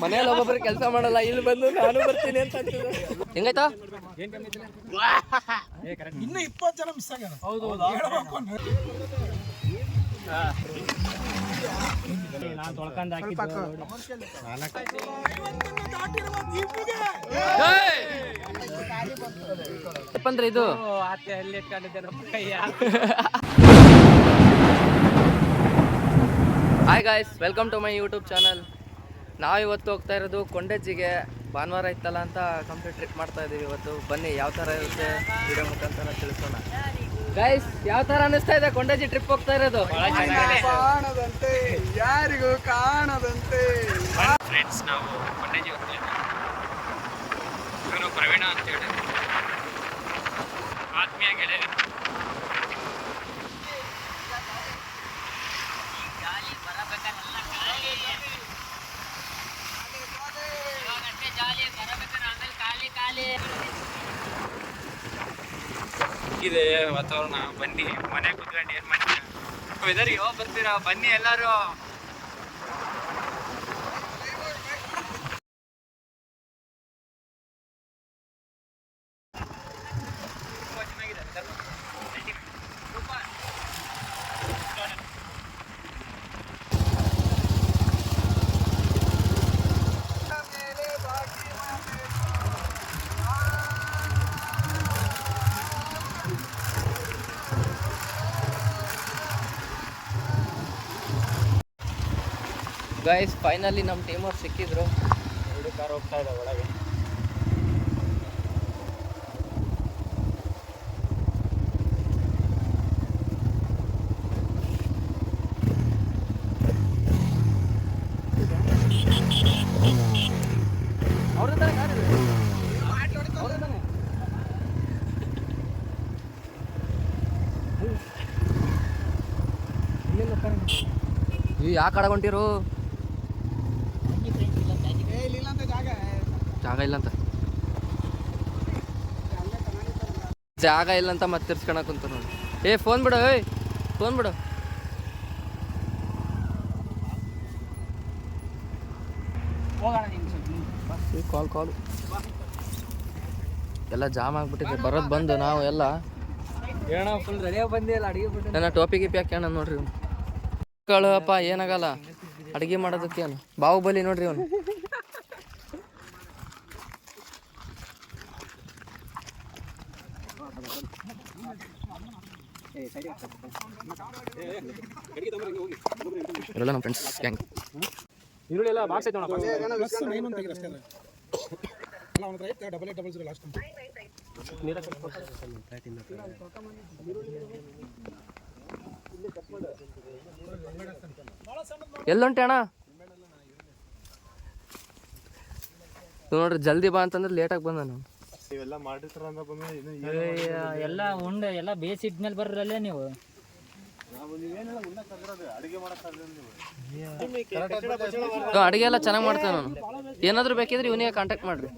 ಮನೇಲಿ ಒಬ್ಬೊಬ್ಬರು ಕೆಲಸ ಮಾಡಲ್ಲ, ಇಲ್ಲಿ ಬಂದು ನಾನು ಬರ್ತೀನಿ ಅಂತ ಹೆಂಗಾಯ್ತಾ? ಇನ್ನು 20 ಜನ ಮಿಸ್ ಆಗ್ಯಾರ. ನಾನು ತೊಳ್ಕೊಂಡು ಹಾಕಿದ್ದು ಅಂದ್ರೆ ಇದು hi guys, welcome to my YouTube channel. ನಾವು ಇವತ್ತು ಹೋಗ್ತಾ ಇರೋದು ಕೊಂಡಜ್ಜಿಗೆ. ಭಾನುವಾರ ಇತ್ತಲ್ಲ ಅಂತ ಕಂಪ್ಲೀಟ್ ಟ್ರಿಪ್ ಮಾಡ್ತಾ ಇದ್ದೀವಿ ಇವತ್ತು. ಬನ್ನಿ ಯಾವ ಥರ ಇರುತ್ತೆ ವಿಡಿಯೋ ಮುಖಾಂತರ ತಿಳಿಸೋಣ. ಗೈಸ್, ಯಾವ ಥರ ಅನ್ನಿಸ್ತಾ ಇದೆ ಕೊಂಡಜ್ಜಿ ಟ್ರಿಪ್ ಹೋಗ್ತಾ ಇರೋದು? ಕಾಣದಂತೆ ಯಾರಿಗೂ ಕಾಣದಂತೆ. ಫ್ರೆಂಡ್ಸ್, ನಾವು ಕೊಂಡಜ್ಜಿ ಹೋಗ್ತೀವಿ. ಇವನು ಪ್ರವೀಣ ಅಂತೇಳಿ ಆತ್ಮೀಯ ಗೆಳೆಯ. ಇದೆ ವಾತಾವರಣ. ಬನ್ನಿ, ಮನೆ ಕುತ್ಕೊಂಡು ಏನ್ ಮಾಡ್ತೀರಾ? ವೆದರ್ ಯಾವ ಬರ್ತೀರಾ? ಬನ್ನಿ ಎಲ್ಲಾರು. ಗೈಸ್, ಫೈನಲಿ ನಮ್ಮ ಟೀಮ್ ಅವ್ರು ಸಿಕ್ಕಿದ್ರು. 2 ಕಾರ್ ಹೋಗ್ತಾ ಇದೆ ಒಳಗೆ. ಯಾಕೆ ಕಡೆ ಹೊಂಟಿರು? ಜಾಗ ಇಲ್ಲಂತ ಮತ್ತೆ ತಿರ್ಸ್ಕೊಳಕ್ ಕುಂತ ನೋಡಿ. ಫೋನ್ ಬಿಡು, ಫೋನ್ ಬಿಡು. ಕಾಲ್ ಎಲ್ಲ ಜಾಮ್ ಆಗ್ಬಿಟ್ಟಿದೆ. ಬರೋದು ಬಂದು ನಾವು ಎಲ್ಲ ಫುಲ್ ರೆಡಿಯಾಗಿ ಬಂದಿಲ್ಲ. ಅಡಿಗೆ ಬಿಟ್ಟು ನನ್ನ ಟೋಪಿ ಗಿಪಿ ಹಾಕ್ಯಾಣ ನೋಡ್ರಿ. ಅಪ್ಪ ಏನಾಗಲ್ಲ ಅಡುಗೆ ಮಾಡೋದಕ್ಕೆ. ಏನು ಬಾಹುಬಲಿ ನೋಡ್ರಿ ಅವನು. ಎಲ್ಲ ನಮ್ಮ ಫ್ರೆಂಡ್ಸ್ ಗ್ಯಾಂಗ್. ಈರುಳ್ಳಿ ಎಲ್ಲ ಬಾಕ್ಸ್ ಐತೆ ಎಲ್ಲುಂಟೆ ಅಣ್ಣ? ನೋಡ್ರಿ, ಜಲ್ದಿ ಬಾ ಅಂತಂದ್ರೆ ಲೇಟಾಗಿ ಬಂದ. ನಾನು ಎಲ್ಲ ಉಂಡೆ ಎಲ್ಲ ಬೇಯಿಸಿದ್ಮೇಲೆ ಬರ್ರಲ್ಲೇ ನೀವು. ಅಡುಗೆ ಎಲ್ಲ ಚೆನ್ನಾಗಿ ಮಾಡ್ತೇವೆ ನಾನು. ಏನಾದರೂ ಬೇಕಿದ್ರೆ ಇವನಿಗೆ ಕಾಂಟ್ಯಾಕ್ಟ್ ಮಾಡ್ರಿ.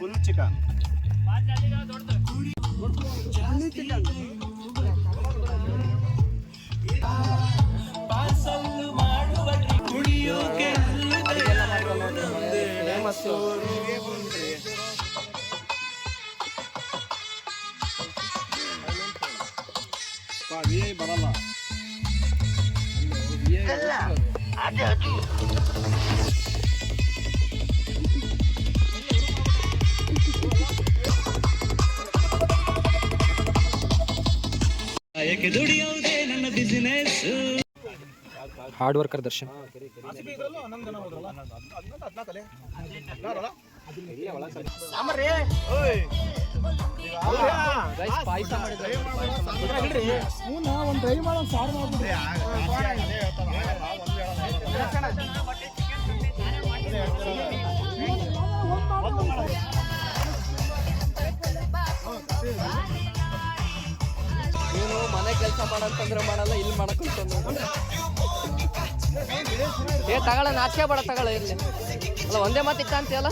ಫುಲ್ ಚಿಕನ್ ಬರಲ್ಲ. Hard worker Darshan. ಪಾಯಸ ಮಾಡಿದ್ರೆ ಒಂದು ಟ್ರೈ ಮಾಡೋ ಸಾರು ಮಾಡ್ಬಿಡಿ. ನೀನು ಮನೆ ಕೆಲಸ ಮಾಡಂತಂದ್ರೆ ಮಾಡಲ್ಲ, ಇಲ್ಲಿ ಮಾಡಕ್ಕಂತಂದ್ರೆ ತಗೊಳ ನಾಚಿಕೆ ಬೇಡ, ತಗೊಳ ಇರ್ಲಿ. ಅಲ್ಲ ಒಂದೇ ಮಾತಿತ್ತ ಅಂತೀಯಲ್ಲ.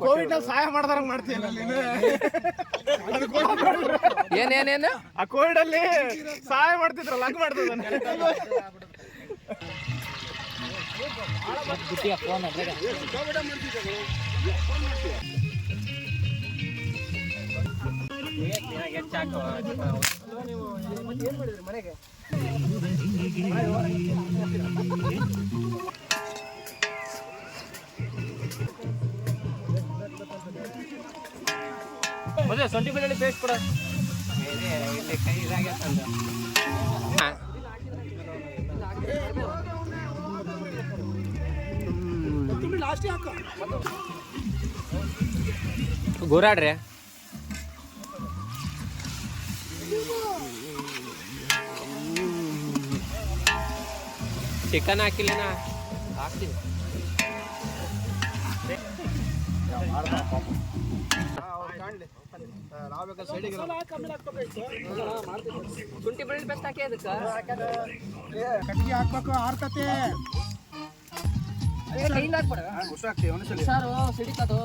ಕೋವಿಡ್ ಸಹಾಯ ಮಾಡ್ದಾರ ಮಾಡ್ತೀಯಲ್ಲ ನೀನು. ಏನೇನೇನು ಆ ಕೋವಿಡ್ ಅಲ್ಲಿ ಸಹಾಯ ಮಾಡ್ತಿದ್ರಲ್ಲ ಹಂಗ ಮಾಡ್ತದ. ಫೋನ್ ಮನೆಗೆ ಮೊದಲೇ ಶುಂಠಿ ಬೆಳ್ಳುಳ್ಳಿ ಪೇಸ್ಟ್ ಕೊಡ. ಗೋರಾಡ್ರಿ ಚಿಕನ್ ಹಾಕಿಲ್ಲನಾ? ಹಾಕ್ತೀನಿ. ಶುಂಠಿ ಬೆಳ್ಳುಳ್ಳಿ ಪೇಸ್ಟ್ ಹಾಕಿ ಅದಕ್ಕೆ ಕಟ್ಟಿಗೆ ಹಾಕ್ಬೇಕು, ಆರ್ತತೆ. ಕೈಯಿಂದ ಹಾಕ್ಬೇಡ, ಸಾರು ಸಿಡಿತದು.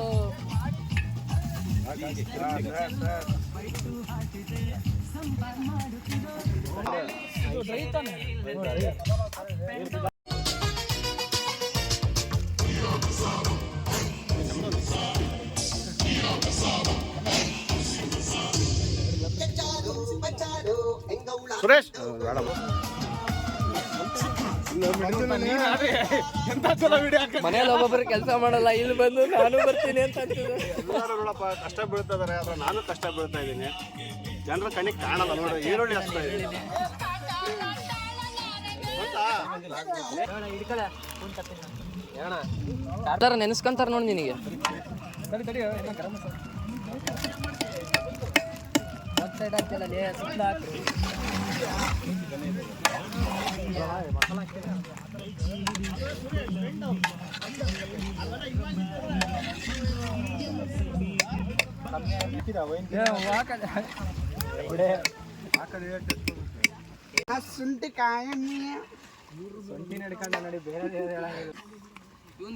ಸುರೇಶ್ ಮನೇಲಿ ಒಬ್ಬೊಬ್ಬರು ಕೆಲಸ ಮಾಡಲ್ಲ, ಇಲ್ಲಿ ಬಂದು ನಾನು ಬರ್ತೀನಿ ಅಂತ ಅಂತಿದ್ರು. ಎಲ್ಲರೂ ನೋಡಪ್ಪ ಕಷ್ಟ ಬೀಳ್ತಿದ್ದಾರೆ, ಆದ್ರೆ ನಾನು ಕಷ್ಟ ಬೀಳ್ತಾ ಇದ್ದೀನಿ. ಜನರ ಕಣ್ಣಿಗೆ ಕಾಣಲ್ಲ ನೋಡ್ರಿ, ಈರುಳ್ಳಿ ಹಚ್ತಾ ಇದ್ದೀನಿ. ನೆನೆಸ್ಕೊಂತಾರ ನೋಡಿ ನಿನಗೆ. ಶುಂಠಿ ಕಾಯಿ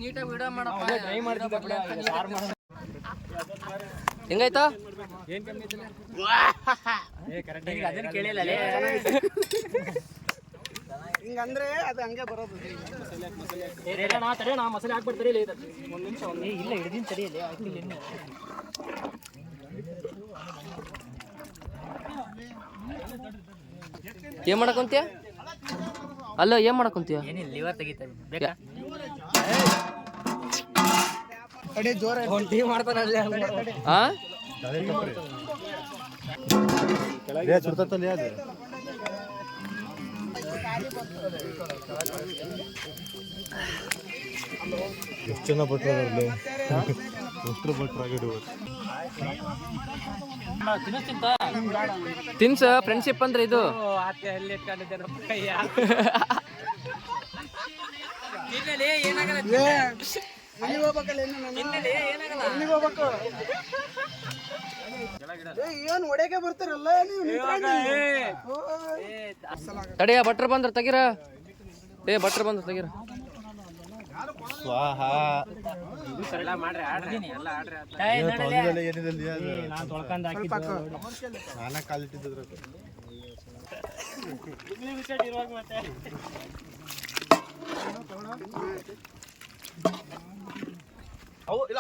ನೀಟಾಗಿ ವಿಡಿಯೋ ಮಾಡಪ್ಪ. ಹೆಂಗಾಯ್ತಾ? ಹಿಂಗಂದ್ರೆ ಅದು ಹಂಗೆ ಬರೋದು. ಮಸಾಲೆ ಹಾಕ್ಬಿಡ್ತಾರೆ. ಒಂದ್ ನಿಮಿಷ ಇಲ್ಲ ಹಿಡಿದಿನ ತಡಿಯಲ್ಲಿ ಹಾಕಿಲ್ಲ. ಏನ್ ಮಾಡಕ್ಕಂತೀಯ? ಅಲ್ಲ ಏನ್ ಮಾಡಕ್ಕಂತೀಯ? ಏನಿಲ್ಲ, ಲಿವರ್ ತೆಗಿತಾರೆ. ಬೇಕಾ? ಕಡೆ ಜೋರ ಮಾಡ್ತಾರಲ್ಲ. ಹಾ ಎಷ್ಟು ಜನ ಭಟ್ರಲ್ಲಿ ಎಷ್ಟು ಭಟ್ರಾಗಿಡುವರು. ತಿನ್ಸ ಫ್ರೆಂಡ್ಶಿಪ್ ಅಂದ್ರೆ ಇದು. ಏನ್ ಒಡೆಗೆ ಬರ್ತಾರಲ್ಲ ನೀವು. ತಡಿಯ ಭಟ್ರ ಬಂದ್ರ ತೆಗಿರ. ಭಟ್ರ ಬಂದ್ರ ತೆಗಿರ. ಸ್ವಾಹ ನಾನ ಕಾಲಿಟ್ಟಿದ್ರ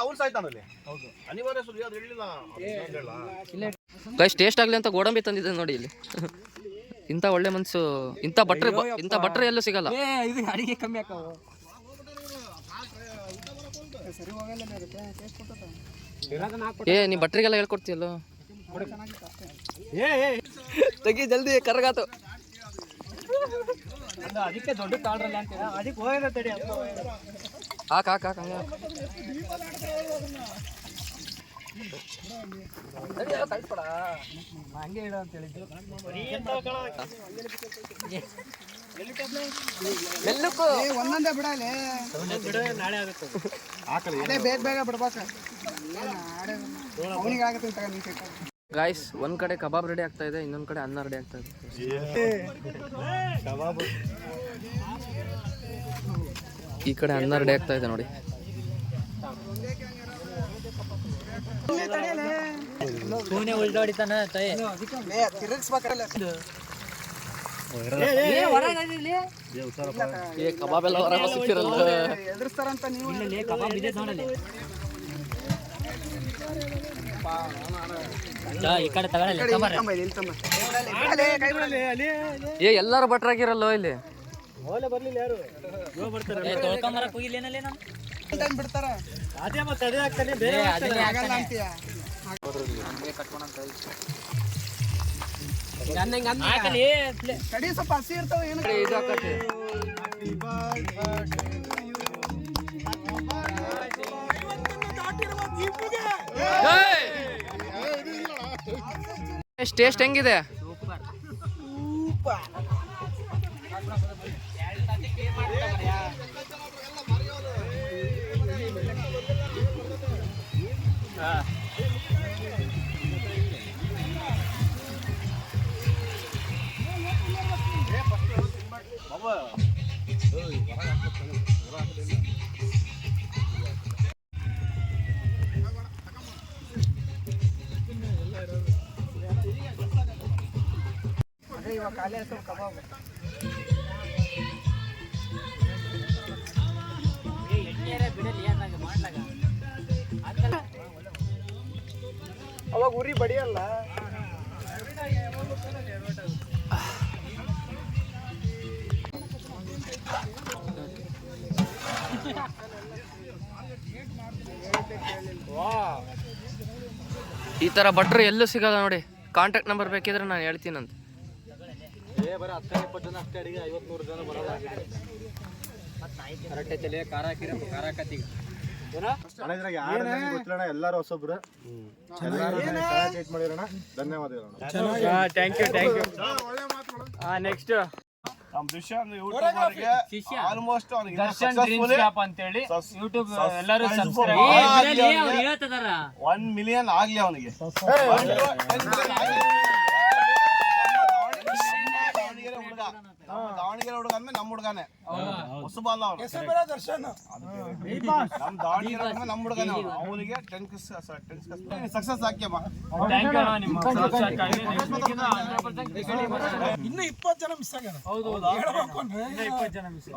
ಅವ್ರು ಸಾಯ್ತಾನಲ್ಲಿ. ಹೌದು, ಅನಿವಾರ್ಯ ಸುದ್ದಿ ಅದು ಹೇಳಿಲ್ಲ. ಗೈಸ್ ಟೇಸ್ಟ್ ಆಗ್ಲಿ ಅಂತ ಗೋಡಂಬಿ ತಂದಿದ್ದೆ ನೋಡಿ ಇಲ್ಲಿ. ಇಂಥ ಒಳ್ಳೆ ಮನ್ಸು ಇಂಥ ಬಟ್ರೆ ಎಲ್ಲೂ ಸಿಗಲ್ಲ. ಇದು ಅಡಿಗೆ ಕಮ್ಮಿ ಹಾಕವು. ಸರಿ ಹೋಗಲ್ಲ ಅದಕ್ಕೆ ಟೇಸ್ಟ್ ಕೊಟ್ಟದ. ನೀ ಬಟ್ರಿಗೆಲ್ಲ ಹೇಳ್ಕೊಡ್ತೀಯಲ್ಲೋ. ತೆಗಿ ಜಲ್ದಿ ಕರ್ಗಾತು. ಅದಕ್ಕೆ ದೊಡ್ಡ ತಾಳ್ರಲ್ಲ ಅಂತ ಅದಕ್ಕೆ ಹೋಗಿದ ತಡಿ ಹಾಕ್ ಹಂಗೆ ಹಂಗೆ ಇಡು ಅಂತ ಹೇಳಿದ್ರು. ಒಂದೊಂದೇ ಬಿಡಲಿ, ನಾಳೆ ಆಗುತ್ತೆ. ಅದೇ ಬೇಗ ಬಿಡ್ಬೇಕು. ಅವನಿಗೆ ಆಗತ್ತೆ ತಗೊಂಡು ಗಾಯ್ಸ್, ಒಂದ್ ಕಡೆ ಕಬಾಬ್ ರೆಡಿ ಆಗ್ತಾ ಇದೆ, ಇನ್ನೊಂದ್ ಕಡೆ ಅನ್ನ ರೆಡಿ ಆಗ್ತಾ ಇದೆ. ಈ ಕಡೆ ಅನ್ನ ರೆಡಿ ಆಗ್ತಾ ಇದೆ ನೋಡಿ. ಪೂನೆ ಉಲ್ಟಾ ಹೊಡಿತಾನ ತೈ ತಿರುಗಿಸ್ಬೇಕಲ್ಲ. ಕಬಾಬ್ ಎಲ್ಲ ಹೊರಗೆ ಸಿಕ್ತಿರಲ್ಲ. ಎದುರಿಸ್ತಾರಂತ ನೀವು. ಇಲ್ಲಿ ಕಬಾಬ್ ಇದೆ ನೋಡಲಿ. ಈ ಕಡೆ ತಗೊಳ್ಳಲಿ. ಎಲ್ಲಾರು ಭಟ್ರಾಗಿರಲ್ಲ ಇಲ್ಲಿ. ತೊಳ್ಕೊಂಬರಕ್ ಹೋಗಿಲ್ಲೇನಲ್ಲಿ ನಾನು ಬಿಡ್ತಾರ ಆಗಲ್ಲ ಅಂತೀಯ. ಕಡಿ ಸ್ವಲ್ಪ ಹಸಿ ಇರ್ತಾವ. ಏನು ಇದು ಹಾಕತ್ತೆ. ಟೇಸ್ಟ್ ಹೆಂಗಿದೆ? ಅದೇ ಇವಾಗ ಖಾಲಿ ಆಯ್ತು ಕಬಾಬ್. ಅವಾಗ ಉರಿ ಬಡಿಯಲ್ಲ. ಈ ತರ ಭಟ್ರು ಎಲ್ಲೂ ಸಿಗಲ್ಲ ನೋಡಿ. ಕಾಂಟ್ಯಾಕ್ಟ್ ನಂಬರ್ ಬೇಕಿದ್ರೆ ನಾನು ಹೇಳ್ತೀನಂತ. ಗೊತ್ತಿಲ್ಲ, ಎಲ್ಲಾರು ಹೊಸೊಬ್ರು ಮಾಡಿರೋಣ. ಧನ್ಯವಾದಗಳು. Thank you. Next almost Darshan dreams cap ಅಂತ ಹೇಳಿ ಯೂಟ್ಯೂಬ್ ಎಲ್ಲರೂ ಸಬ್ಸ್ಕ್ರೈಬ್. 1 ಮಿಲಿಯನ್ ಆಗ್ಲಿ ಅವನಿಗೆ. ದಾವಣಗೆರೆ ಹುಡುಗ ಅಂದ್ರೆ ನಮ್ಮ ಹುಡುಗನೇ, ಹೊಸಬಲ್ಲ ಅವನು. ನಮ್ ದಾವಣಗೆರೆ ಹುಡುಗ ನಮ್ಮ ಹುಡುಗನೇ. ಅವನಿಗೆ 10 ಸಕ್ಸಸ್ ಹಾಕ್ಯಮ್ಮ. ಇನ್ನು 20 ಜನ ಮಿಸ್ ಆಗ್ಯಾರ. ಹೌದು, 20 ಜನ ಮಿಸ್.